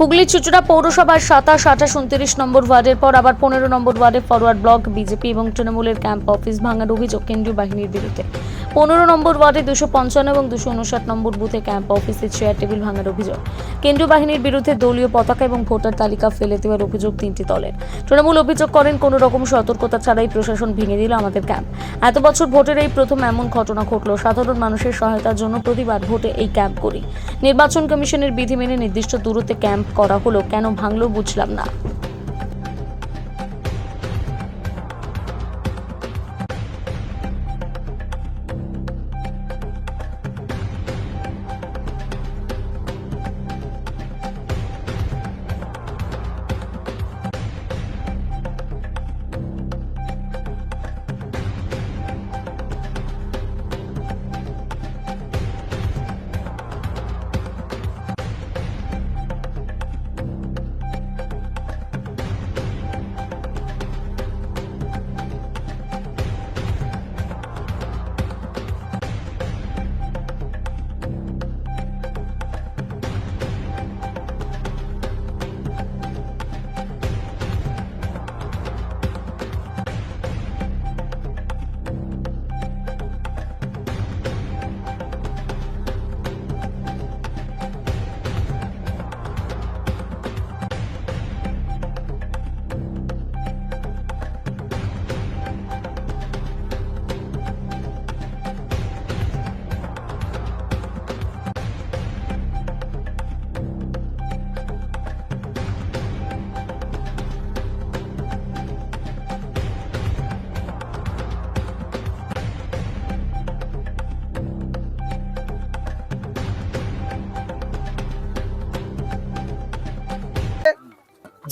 হুগলি চুচুড়া পৌরসভার 27, 28, 29 নম্বর ওয়ার্ডের পর আবার 15 নম্বর ওয়ার্ডে ফরওয়ার্ড ব্লক বিজেপি এবং তৃণমূলের ক্যাম্প অফিস ভাঙার অভিযোগ কেন্দ্রীয় বাহিনীর বিরুদ্ধে। 15 নম্বর ওয়ার্ডে 255 এবং 259 নম্বর বুথে ক্যাম্প অফিসের চেয়ার টেবিল ভাঙার অভিযোগ। কেন্দ্রীয় বাহিনীর বিরুদ্ধে দলীয় পতাকা এবং ভোটার তালিকা ফেলে দেওয়ার অভিযোগ তিনটি দলের। তৃণমূল অভিযোগ করেন, কোনো রকম সতর্কতা ছাড়াই প্রশাসন ভেঙে দিল আমাদের ক্যাম্প। এত বছর ভোটের এই প্রথম এমন ঘটনা ঘটল। সাধারণ মানুষের সহায়তার জন্য প্রতিবার ভোটে এই ক্যাম্প করি। নির্বাচন কমিশনের বিধি মেনে নির্দিষ্ট দূরত্বে ক্যাম্প করা হলো, কেন ভাঙলো বুঝলাম না।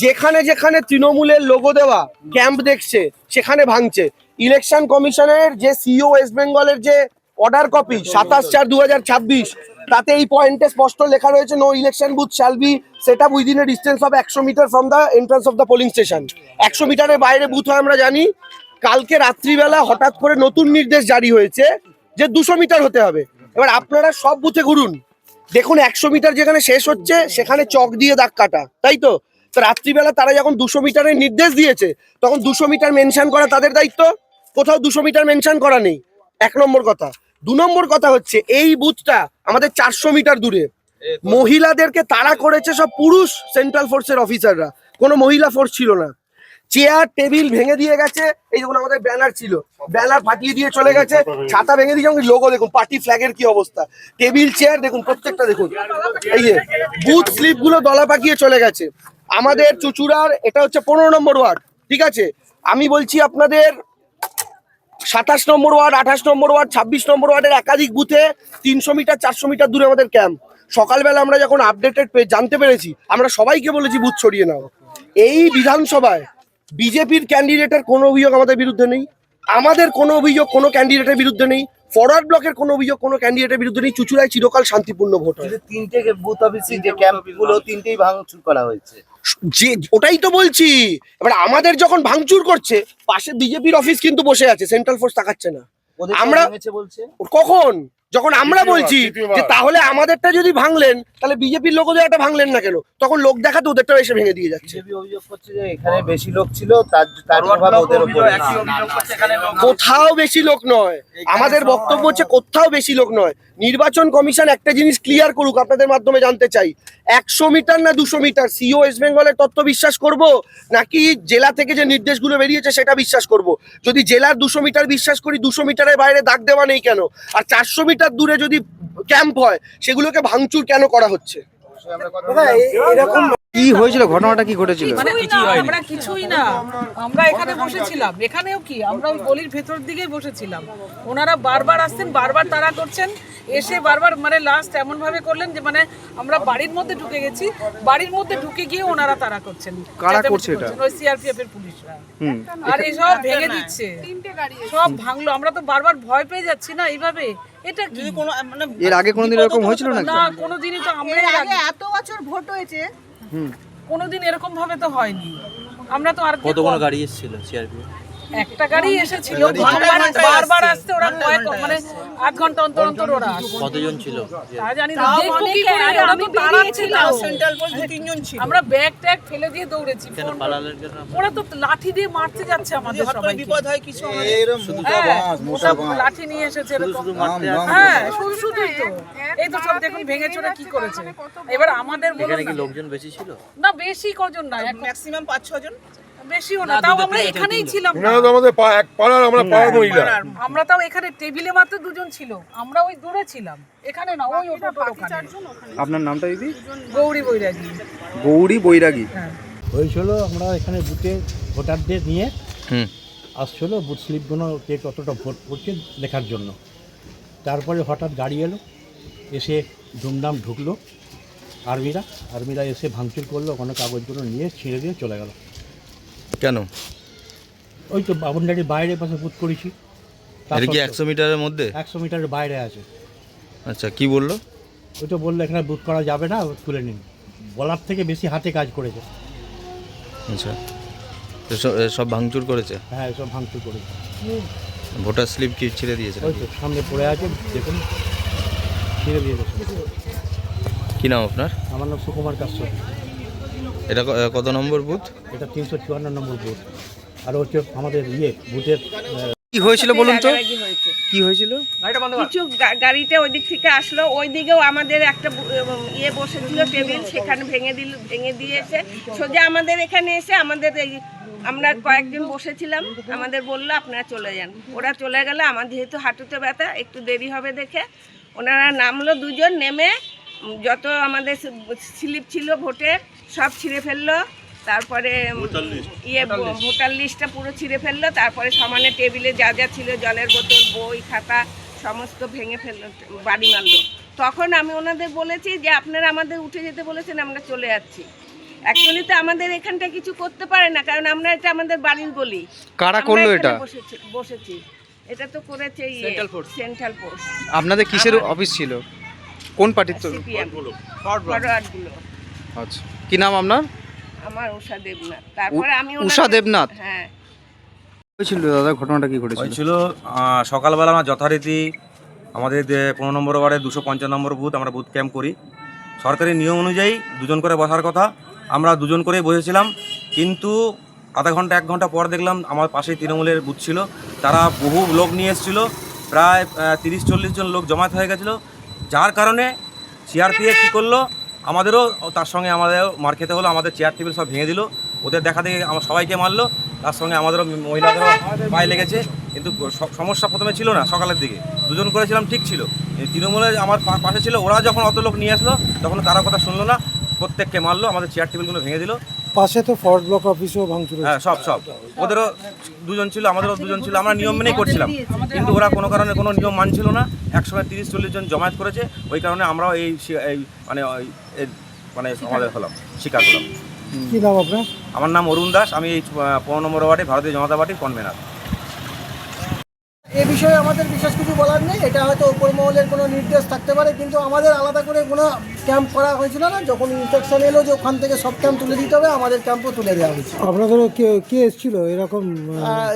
যেখানে যেখানে তৃণমূলের লোগো দেওয়া ক্যাম্প দেখছে সেখানে ভাঙছে। ইলেকশন কমিশনের যে সিইও ওয়েস্ট বেঙ্গলের যে অর্ডার কপি 27/4/2026, তাতে এই পয়েন্টে স্পষ্ট লেখা রয়েছে, no election booth shall be set up within a distance of 100 metre from the entrance of the polling station. 100 মিটারের বাইরে বুথ হয় আমরা জানি। কালকে রাত্রিবেলা হঠাৎ করে নতুন নির্দেশ জারি হয়েছে যে 200 মিটার হতে হবে। এবার আপনারা সব বুথে ঘুরুন, দেখুন 100 মিটার যেখানে শেষ হচ্ছে সেখানে চক দিয়ে দাগ কাটা, তাই তো? তো রাত্রিবেলা তারা যখন 200 মিটারের নির্দেশ দিয়েছে তখন 200 মিটার মেনশন করা তাদের দায়িত্ব। কোথাও 200 মিটার মেনশন করা নেই, 1 নম্বর কথা। 2 নম্বর কথা হচ্ছে এই বুথটা আমাদের 400 মিটার দূরে। মহিলাদেরকে তাড়া করেছে সব পুরুষ সেন্ট্রাল ফোর্সের অফিসাররা, কোনো মহিলা ফোর্স ছিল না। চেয়ার টেবিল ভেঙে দিয়ে গেছে। এই যখন আমাদের ব্যানার ছিল, ব্যানার ফাটিয়ে দিয়ে চলে গেছে। ছাতা ভেঙে দিয়ে যেমন লোগো দেখুন, পার্টি ফ্ল্যাগের কি অবস্থা। টেবিল চেয়ার দেখুন, প্রত্যেকটা দেখুন। এই যে বুথ স্লিপ গুলো দলা পাকিয়ে চলে গেছে। আমাদের চুচুড়ার এটা হচ্ছে 15 নম্বর ওয়ার্ড, ঠিক আছে? আমি বলছি আপনাদের 27 নম্বর ওয়ার্ড, 28 নম্বর ওয়ার্ড, 26 নম্বর ওয়ার্ডের একাধিক বুথে 300 মিটার 400 মিটার দূরে আমাদের ক্যাম্প। সকালবেলা আমরা যখন আপডেটেড জানতে পেরেছি, আমরা সবাইকে বলেছি বুথ ছড়িয়ে নাও। এই বিধানসভায় বিজেপির ক্যান্ডিডেটের কোনো অভিযোগ আমাদের বিরুদ্ধে নেই, আমাদের কোনো অভিযোগ কোনো ক্যান্ডিডেটের বিরুদ্ধে নেই, ফরওয়ার্ড ব্লকের কোনো অভিযোগ কোনো ক্যান্ডিডেটের বিরুদ্ধে নেই। চুচুড়ায় চিরকাল শান্তিপূর্ণ ভোট হয়। তিনটে বুথ অফিসে যে ক্যাম্পগুলো তিনটেই ভাঙচুর করা হয়েছে, যে ওটাই তো বলছি। এবার আমাদের যখন ভাঙচুর করছে, পাশে বিজেপির অফিস কিন্তু বসে আছে, সেন্ট্রাল ফোর্স তাকাচ্ছে না। আমরা বলছে কখন যখন আমরা বলছি যে তাহলে আমাদেরটা যদি ভাঙলেন তাহলে বিজেপির লোক একটা ভাঙলেন না কেন, তখন লোক দেখাতে ওদেরটা এসে ভেঙে দিয়ে যাচ্ছে। বিজেপি অভিযোগ করছে যে এখানে বেশি লোক ছিল, তার প্রভাব ওদের উপর। কোথাও বেশি লোক নয়, আমাদের বক্তব্য হচ্ছে কোথাও বেশি লোক নয়। নির্বাচন কমিশন একটা জিনিস ক্লিয়ার করুক, আপনাদের মাধ্যমে জানতে চাই, 100 মিটার না 200 মিটার সিইও ওয়েস্ট বেঙ্গলের তথ্য বিশ্বাস করব নাকি জেলা থেকে যে নির্দেশগুলো বেরিয়েছে সেটা বিশ্বাস করব? যদি জেলার 200 মিটার বিশ্বাস করি, 200 মিটারের বাইরে দাগ দেওয়া নেই কেন? আর 400 মিটার দূরে যদি ক্যাম্প হয় সেগুলোকে ভাঙচুর কেন করা হচ্ছে? এরকম কি হয়েছিল, ঘটনাটা কি ঘটেছিল? আমরা কিছুই না, আমরা এখানে বসেছিলাম। এখানেও কি আমরা ওই গলির ভেতর দিকেই বসেছিলাম। ওনারা বারবার আসছেন, বারবার তাড়া করছেন, এসে বারবার মানে লাস্ট এমন ভাবে করলেন যে মানে আমরা বাড়ির মধ্যে ঢুকে গেছি, বাড়ির মধ্যে ঢুকে গিয়ে ওনারা তাড়া করছেন। কারা করছে এটা? ওই সিআরপিএফ এর পুলিশরা। আর এসব ভেঙে দিচ্ছে, সব ভাঙলো। আমরা তো বারবার ভয় পেয়ে যাচ্ছি না এইভাবে। এটা কি মানে এর আগে কোনোদিন এরকম হয়েছিল না? না, কোনোদিনই তো আমরা এত বছর ভোট হয়েছে, কোনোদিন এরকম ভাবে তো হয়নি। আমরা তো আর কতগুলো গাড়ি এসেছিল সিআরপি? একটা গাড়ি এসেছিল, বারবার আসতে ওরা মানে 8 ঘন্টা অন্তর অন্তর ওরা আসে। কতজন ছিল? তা জানি না, দেখবো কি করে, ওরা তো তাড়াচ্ছে না। আমরা ব্যাগ ট্যাগ ফেলে দিয়ে দৌড়েছি, ফোন ওরা তো লাঠি দিয়ে মারতে যাচ্ছে আমাদের সবাই। বিপদ হয় কিছু, লাঠি নিয়ে এসেছে এরকম। হ্যাঁ, শুধুই তো এই তো সব দেখুন ভেঙে চুরে কি করেছে। এবার আমাদের বলুন না, লোকজন বেশি ছিল না বেশি কজন না, ম্যাক্সিমাম 5-6 জন, বেশিও না। তাও আমরা এখানেই ছিলাম না। আমাদের এক পাড়ার, আমরা পাড়ার মহিলা। আমরা তাও এখানে টেবিলে মাত্র 2 জন ছিল, আমরা ওই দূরে ছিলাম, এখানে না, ওই টোটোর ওখানে। আপনার নামটা দিদি? গৌরী বৈরাগী। গৌরী বৈরাগী। হ্যাঁ, হয়েছিল আমরা এখানে বুথে ভোটারদের নিয়ে আসছিল বুথ স্লিপগুলো কে কতটা ভোট করছে লেখার জন্য। তারপরে হঠাৎ গাড়ি এলো, এসে ধুমধাম ঢুকলো আর্মিরা এসে ভাঙচুর করলো, ওখানে কাগজগুলো নিয়ে ছিঁড়ে দিয়ে চলে গেল। কেন? ওই তো বাবনডারির বাইরে পাশে বুথ করেছি। এটা কি 100 মিটারের মধ্যে? 100 মিটারের বাইরে আছে। আচ্ছা, কি বললো? ওই তো বললো এখানে বুথ করা যাবে না, তুলে নিন। বলার থেকে বেশি হাতে কাজ করেছে। আচ্ছা, তো সব ভাঙচুর করেছে? হ্যাঁ, সব ভাঙচুর করেছে। ভোটার স্লিপ কি ছিঁড়ে দিয়েছে? ওই তো সামনে পড়ে আছে, দেখুন ছিঁড়ে দিয়ে গেছে। কি নাম আপনার? আমার নাম সুকুমার কাশ্যপ। এটা কত নম্বর বুথ? এটা 354 নম্বর বুথ। আর হচ্ছে আমাদের বুথের কি হয়েছিল বলুন তো? রাগারাগি হয়েছে। কি হয়েছিল? কিছু গাড়িতে ওই দিক থেকে আসলো, ওই দিকেও আমাদের একটা বসেছিল টেবিল, সেখানে ভেঙে দিয়েছে। সোজা আমাদের এখানে এসে আমাদের আমরা কয়েকজন বসেছিলাম, আমাদের বললো আপনারা চলে যান। ওরা চলে গেলে আমার যেহেতু হাঁটুতে ব্যথা, একটু দেরি হবে দেখে ওনারা নামলো, 2 জন নেমে যত আমাদের স্লিপ ছিল ভোটের সব ছিঁড়ে ফেললো। তারপরে ভোটার লিস্টটা পুরো ছিঁড়ে ফেললো। তারপরে সমানে টেবিলে যা যা ছিল, জলের বোতল, বই, খাতা সমস্ত ভেঙে ফেললো, বাড়ি মারলো। তখন আমি ওনাদের বলেছি যে আপনারা আমাদের উঠে যেতে বলেছেন, আমরা চলে যাচ্ছি। অ্যাকচুয়ালি তো আমাদের এখানটা কিছু করতে পারে না, কারণ আমরা এটা আমাদের বাড়ির গলি। কারা করলো এটা? বসেছি এটা তো করেছে সেন্ট্রাল ফোর্স। আপনাদের কিসের অফিস ছিল? কোন পার্টির? তো ফরওয়ার্ডগুলো। আচ্ছা, কি নাম আপনার? আমার উষা দেবনাথ। তারপরে আমি উষা দেবনাথ। হ্যাঁ, হয়েছিল দাদা, ঘটনাটা কি ঘটেছিল? হয়েছিল সকালবেলা আমরা যথারীতি আমাদের 15 নম্বর ওয়ার্ডে 255 নম্বর বুথ, আমরা বুথ ক্যাম্প করি। সরকারি নিয়ম অনুযায়ী 2 জন করে বসার কথা, আমরা 2 জন করেই বসেছিলাম। কিন্তু আধা ঘন্টা 1 ঘন্টা পর দেখলাম আমার পাশেই তৃণমূলের বুথ ছিল, তারা বহু লোক নিয়ে এসেছিলো, প্রায় 30-40 জন লোক জমায়েত হয়ে গেছিলো। যার কারণে সিআরপিএফ কী করলো, আমাদেরও তার সঙ্গে আমাদেরও মার খেতে হলো। আমাদের চেয়ার টেবিল সব ভেঙে দিল, ওদের দেখা দেখে আমার সবাইকে মারলো, তার সঙ্গে আমাদেরও মহিলাদেরও পায়ে লেগেছে। কিন্তু সমস্যা প্রথমে ছিল না, সকালের দিকে 2 জন করেছিলাম, ঠিক ছিল। তৃণমূলের আমার পাশে ছিল, ওরা যখন অত লোক নিয়ে আসলো তখন কারো কথা শুনলো না, প্রত্যেককে মারলো, আমাদের চেয়ার টেবিলগুলো ভেঙে দিল। পাশে তো ফরওয়ার্ড ব্লক অফিসও ভাঙচুর। হ্যাঁ, সব ওদেরও 2 জন ছিল, আমাদেরও 2 জন ছিল। আমরা নিয়ম মেনেই করছিলাম, কিন্তু ওরা কোনো কারণে কোনো নিয়ম মানছিল না। একসঙ্গে 30-40 জন জমায়েত করেছে, ওই কারণে আমরাও এই আমাদের হলাম, শিকার হলাম। কি নাম আপনার? আমার নাম অরুণ দাস, আমি এই 15 নম্বর ওয়ার্ডে ভারতীয় জনতা পার্টির কনভেনার। এ বিষয়ে আমাদের বিশেষ কিছু বলার নেই। এটা হয়তো উপর মহলের কোনো নির্দেশ থাকতে পারে, কিন্তু আমাদের আলাদা করে কোনো ক্যাম্প করা হয়েছিল না। যখন ইনস্ট্রাকশন এলো যে ওখান থেকে সব ক্যাম্প তুলে দিতে হবে, আমাদের ক্যাম্পও তুলে দেওয়া হয়েছে। আপনাদেরও কে এসেছিল এরকম?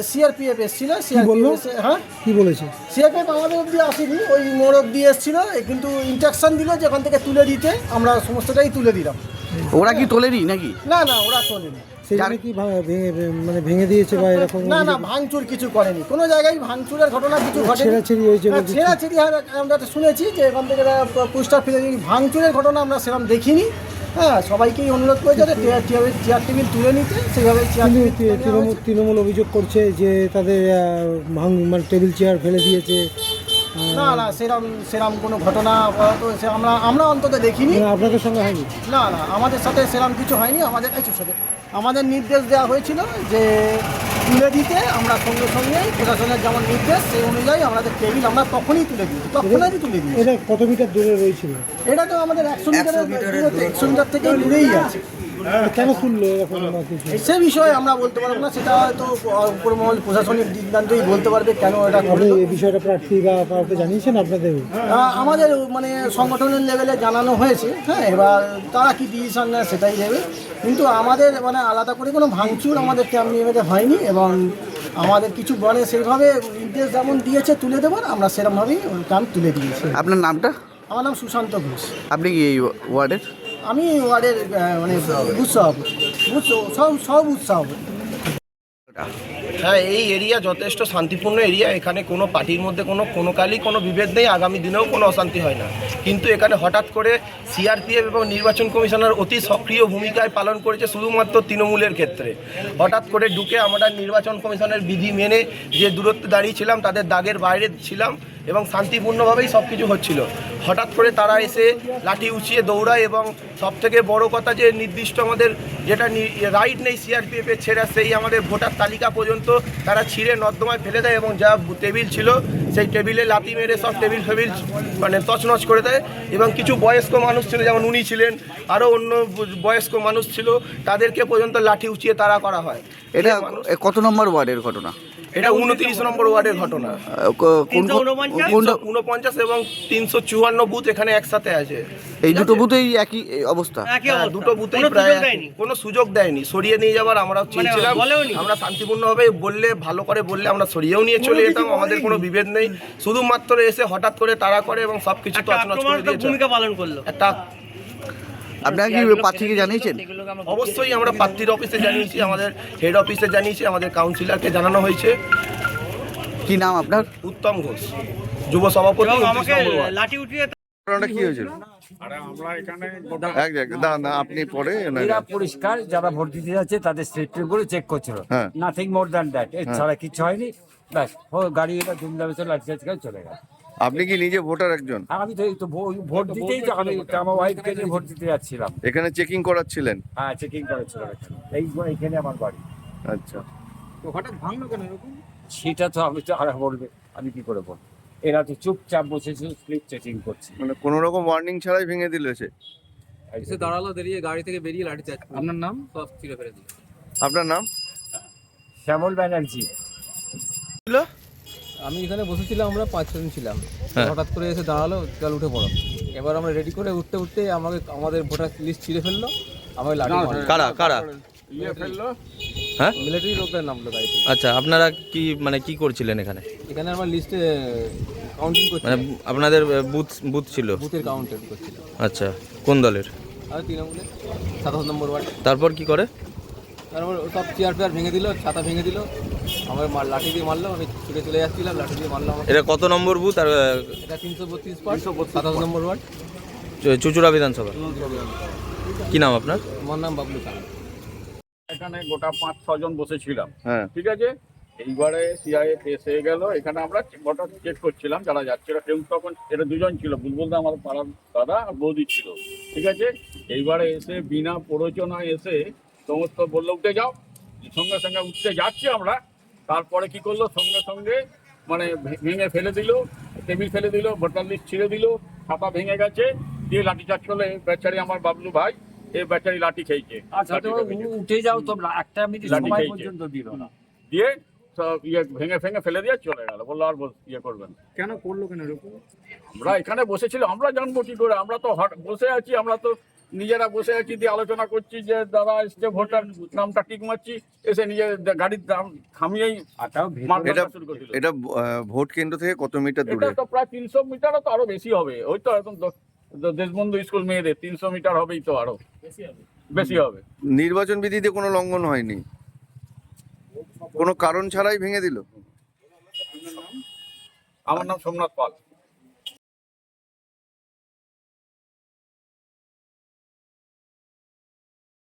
সিআরপিএফ এসেছিল। বললো? হ্যাঁ, কি বলেছে? সিআরপিএফ আমাদের অব্দি আসেনি, ওই মোড় অব্দি এসেছিল, কিন্তু ইনস্ট্রাকশন দিল যে ওখান থেকে তুলে দিতে। আমরা সমস্তটাই তুলে দিলাম। ওরা কি তোলেনি নাকি? না, ওরা তোলেনি। সেখানে কি ভেঙে দিয়েছে বা এরকম? না, ভাঙচুর কিছু করেনি, কোনো জায়গায় ভাঙচুরের ঘটনা কিছু ঘটেনি। ছেঁড়াছিড়ি হয়েছে? ছেঁড়াছিড়ি আমরা শুনেছি যে এখান থেকে পোস্টার ফেলে দিই, ভাঙচুরের ঘটনা আমরা সেরকম দেখিনি। হ্যাঁ, সবাইকেই অনুরোধ করেছে যে চেয়ার টেবিল তুলে নিতে, সেইভাবে তৃণমূল অভিযোগ করছে যে তাদের টেবিল চেয়ার ফেলে দিয়েছে। না, সেরম কোনো ঘটনা আমরা অন্তত দেখিনি। আপনাদের সঙ্গে হয়নি? না, আমাদের সাথে সেরম কিছু হয়নি। আমাদের নির্দেশ দেওয়া হয়েছিল যে তুলে দিতে, আমরা সঙ্গে সঙ্গে প্রশাসনের যেমন নির্দেশ সেই অনুযায়ী আমাদের টেবিল আমরা তখনই তুলে দিই। এটা কত মিটার দূরে রয়েছিল? এটা তো আমাদের 100 মিটার থেকে দূরেই আছে। কেন তুললো এরকম কিছু? সে বিষয়ে আমরা বলতে পারবো না, সেটা হয়তো উপরমহল প্রশাসনিক সিদ্ধান্তই বলতে পারবে কেন এটা আপনি করলো। এই বিষয়টা প্রার্থী বা কাউকে জানিয়েছেন আপনাদের? আমাদের মানে সংগঠনের লেভেলে জানানো হয়েছে, হ্যাঁ, এবার তারা কি ডিসিশন নেয় সেটাই দেবে, কিন্তু আমাদের মানে আলাদা করে কোনো ভাঙচুর আমাদের ক্যাম্প নিয়ে হয়নি, এবং আমাদের কিছু বলে সেইভাবে নির্দেশ যেমন দিয়েছে তুলে দেবার, আমরা সেরকমভাবেই ক্যাম্প তুলে দিয়েছি। আপনার নামটা? আমার নাম সুশান্ত ঘোষ, আপনি কি এই ওয়ার্ডের? আমি ওয়ার্ডের মানে বুথ সভাপতি, সব বুথ সভাপতি। হ্যাঁ, এই এরিয়া যথেষ্ট শান্তিপূর্ণ এরিয়া। এখানে কোনো পার্টির মধ্যে কোনো কালই কোনো বিভেদ নেই, আগামী দিনেও কোনো অশান্তি হয় না। কিন্তু এখানে হঠাৎ করে সিআরপিএফ এবং নির্বাচন কমিশনার অতি সক্রিয় ভূমিকায় পালন করেছে শুধুমাত্র তৃণমূলের ক্ষেত্রে। হঠাৎ করে ঢুকে আমরা নির্বাচন কমিশনের বিধি মেনে যে দূরত্বে দাঁড়িয়েছিলাম তাদের দাগের বাইরে ছিলাম এবং শান্তিপূর্ণভাবেই সব কিছু হচ্ছিল। হঠাৎ করে তারা এসে লাঠি উঁচিয়ে দৌড়ায় এবং সবথেকে বড় কথা যে নির্দিষ্ট আমাদের যেটা রাইট নেই সিআরপিএফের ছেড়ে, সেই আমাদের ভোটার তালিকা পর্যন্ত তারা ছিঁড়ে নর্দমায় ফেলে দেয় এবং যা টেবিল ছিল সেই টেবিলে লাথি মেরে সব টেবিল ফেবিল মানে তছনছ করে দেয়। এবং কিছু বয়স্ক মানুষ ছিল, যেমন উনি ছিলেন, আরও অন্য বয়স্ক মানুষ ছিল, তাদেরকে পর্যন্ত লাঠি উঁচিয়ে তাড়া করা হয়। এটা কত নম্বর ওয়ার্ডের ঘটনা? এটা 29 নম্বর ওয়ার্ডের ঘটনা। 49 এবং 354 বুথ এখানে একসাথে আছে। এই দুটো বুথেই একই অবস্থা? হ্যাঁ, দুটো বুথেই প্রায় কোনো সুযোগ দেয়নি, সরিয়ে নিয়ে যাবার আমরা চেয়েছিলাম। আমরা শান্তিপূর্ণভাবে বললে, ভালো করে বললে আমরা সরিয়েও নিয়ে চলে যেতাম, আমাদের কোনো বিভেদ নেই। শুধুমাত্র এসে হঠাৎ করে তাড়া করে এবং সবকিছু তছনছ করে দিয়েছে। ভূমিকা পালন করলো একটা। আপনারা কি প্রার্থীকে জানিয়েছেন? অবশ্যই আমরা প্রার্থীর অফিসে জানিয়েছি, আমাদের হেড অফিসে জানিয়েছি, আমাদের কাউন্সিলরকে জানানো হয়েছে। কি নাম আপনার? উত্তম ঘোষ, যুব সভাপতি। ঘটনাটা কি হয়েছিল? আপনি পরে এরা পরিষ্কার যারা ভোট দিতে যাচ্ছে তাদের স্টেটমেন্ট করে চেক করছিল, হ্যাঁ। নাথিং মোর দ্যান দ্যাট, এর ছাড়া কিছু হয়নি। ব্যাস ও গাড়ি এটা ধুমধামে চলে লাঠিচার্জ করে চলে গেল। আপনি কি নিজে ভোটার একজন? আমি তো এই তো ভোট দিতেই তো আমি আমার ওয়াইফকে নিয়ে ভোট দিতে যাচ্ছিলাম। এখানে চেকিং করাচ্ছিলেন? হ্যাঁ, চেকিং করেছিল এখানে। এইখানে আমার বাড়ি। আচ্ছা, তো হঠাৎ ভাঙলো কেন এরকম? সেটা তো আমি তো আর বলবে, আমি কি করে বলবো? এরা তো চুপচাপ বসেছে, স্লিপ চেকিং করছে। মানে কোনো রকম ওয়ার্নিং ছাড়াই ভেঙে দিল সে? এসে দাঁড়ালো, দাঁড়িয়ে গাড়ি থেকে বেরিয়ে লাঠি চার্জ। আপনার নাম? সব ছিঁড়ে ফেলে দিল। আপনার নাম? শ্যামল ব্যানার্জি। আমি এখানে বসেছিলাম, আমরা 5-6 জন ছিলাম। হ্যাঁ। হঠাৎ করে এসে দাঁড়ালো, চল উঠে পড়ো। এবার আমরা রেডি করে উঠতে আমাদের ভোটার লিস্ট ছিঁড়ে ফেললো, আমাকে লাঠি মারলো। কারা কারা? হ্যাঁ, মিলিটারি লোকরা নামলো গাড়ি থেকে। আচ্ছা, আপনারা কি মানে কি করছিলেন এখানে? এখানে আমার লিস্টে কাউন্টিং মানে করছিলাম, আপনাদের বুথ ছিল? বুথের কাউন্টার করছিলাম। আচ্ছা, কোন দলের? আর তৃণমূলে 27 নম্বর ওয়ার্ড। তারপর কি করে? তারপর সব চেয়ার ফেয়ার ভেঙে দিল, ছাতা ভেঙে দিল, আমার লাঠি দিয়ে মারলো। আমি ছুটে চলে যাচ্ছিলাম, লাঠি দিয়ে মারলো আমাকে। এটা কত নম্বর বুথ? আর এটা 332 পার্ট, 27 নম্বর ওয়ার্ড, চুচুড়া বিধানসভা। কি নাম আপনার? আমার নাম বাবলু খান। এখানে গোটা 5-6 জন বসেছিলাম, হ্যাঁ, ঠিক আছে। এইবারে সিআইএফ এসে গেল, এখানে আমরা ভোটার চেক করছিলাম যারা যাচ্ছিল। কেউ তখন এটা দুজন ছিল, বুলবুলদা আমার পাড়ার দাদা আর বৌদি ছিল, ঠিক আছে। এইবারে এসে বিনা প্ররোচনায় এসে সমস্ত বললো উঠে যাও, সঙ্গে সঙ্গে উঠতে যাচ্ছি আমরা। তারপরে কি করলো, সঙ্গে সঙ্গে মানে ভেঙে ফেলে দিল, টেবিল ফেলে দিল, ভোটার লিস্ট ছিঁড়ে দিল, ছাতা ভেঙে গেছে, দিয়ে লাঠিচার্জ করলো। এই বেচারি আমার বাবলু ভাই, এই বেচারি লাঠি খেয়েছে। আচ্ছা, তো উঠে যাও, তো একটা মিনিট লাঠি সময় খেয়েছে। পর্যন্ত দিল না। দিয়ে সব ভেঙে ফেলে দিয়ে চলে গেল, বললো আর করবেন না। কেন করলো কেন এরকম? আমরা এখানে বসেছিলাম, আমরা জানবো কি করে? আমরা তো বসে আছি, আমরা তো নিজেরা বসে আছি, দিয়ে আলোচনা করছি যে দাদা এসছে, ভোটার নামটা টিক মারছি, এসে নিজের গাড়ির দাম থামিয়েই এটা এটা ভোট কেন্দ্র থেকে কত মিটার দূরে? এটা তো প্রায় 300 মিটারও তো আরো বেশি হবে। ওই তো এখন দেশবন্ধু স্কুল মেয়েদের 300 মিটার হবেই তো, আরো বেশি হবে। নির্বাচন বিধিতে কোনো লঙ্ঘন হয়নি, কোনো কারণ ছাড়াই ভেঙে দিল? আমার নাম সোমনাথ পাল।